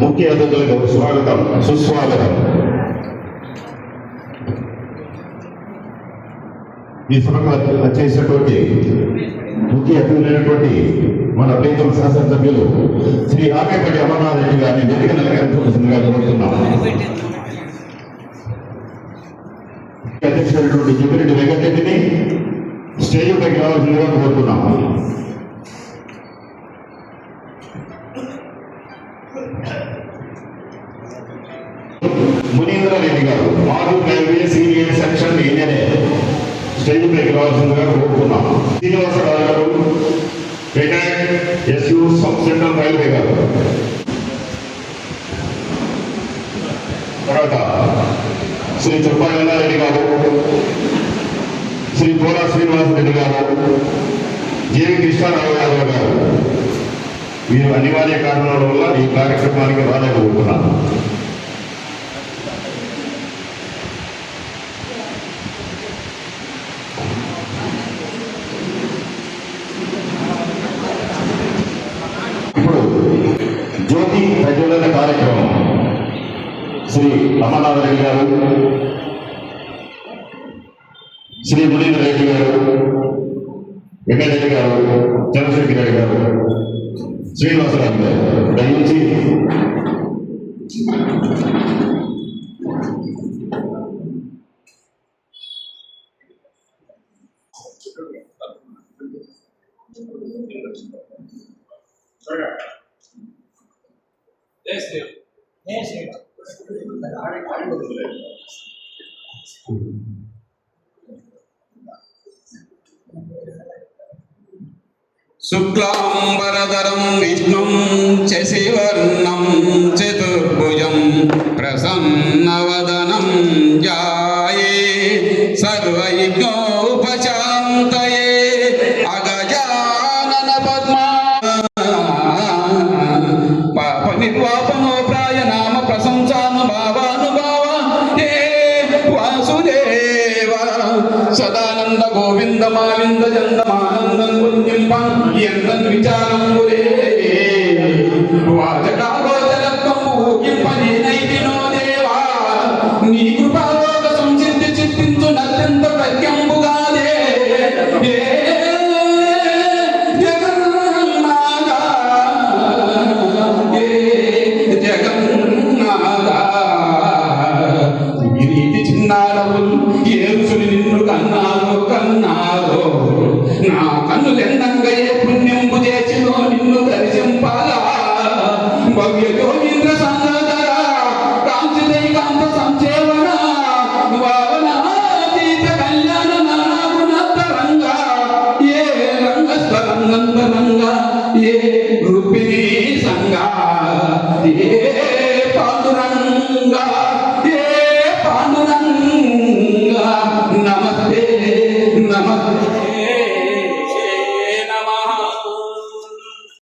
ముఖ్య అతిథులకు స్వాగతం, సుస్వాగతం. ఈ సభకు వచ్చేసినటువంటి ముఖ్య అతిథులైనటువంటి మన ప్రీతం శాసనసభ్యులు శ్రీ ఆమెపల్లి అమర్నాథ్ రెడ్డి గారిని వేదిక అలంకరించవలసిందిగా కోరుతున్నాం. అధ్యక్షుడైనటువంటి జగ్గిరెడ్డి వెంకటరెడ్డిని స్టేజ్ పైకి రావాల్సిందిగా కోరుతున్నాం. మునీంద్ర రెడ్డి గారు మాజీ railway senior section engineer stage పైకి రావాల్సిందిగా కోరుతున్నాం. శ్రీనివాసరావు గారు రిటైర్డ్ ఎస్యూ సెంట్రల్ రైల్వే గారు. తర్వాత శ్రీ చుప్పారెడ్డి గారు, శ్రీ పోలా శ్రీనివాసరెడ్డి గారు, జేవి కృష్ణారావు యాదవ్ గారు. వీరు అనివార్య కారణాల వల్ల ఈ కార్యక్రమానికి రాలేకపోతున్నారు. ఇప్పుడు జ్యోతి ప్రజ్వలన కార్యక్రమం శ్రీ అమర్నాథ్ రెడ్డి గారు, శ్రీ మునీంద్ర రెడ్డి గారు, వెంకటరెడ్డి గారు, చంద్రశేఖర్ రెడ్డి గారు, శ్రీనివాసరావు గారు దయించి శుక్లాంబరధరం విష్ణుం శశివర్ణం చతుర్భుజం ప్రసన్నవదనం ధ్యాయే సర్వవిఘ్నోపశాంతయే అగజానన పద్మా పాప నిర్వాపనోప్రాయ నామ ప్రశంసానుభావానుభావ హే వాసుదేవ సదానంద గోవింద మావింద జందమానందం పుణ్యంపం ఎందన్ విచారం గురే వాచకాగోచరత్వము ఊకింపనేనైతినో దేవా నీ కృపాలోక సంసిద్ధి చిత్తించు నత్యంత ప్రత్యంబుగాదే హే జగన్నాథ హే జగన్నాథ ఈ రీతి చిన్నారవులు ఏరుసుని నిన్ను కన్నారో నా కన్నులెందంగా ఏ పుణ్యంబు చేసినో నిన్ను దర్శింపాలా భవ్య యోగి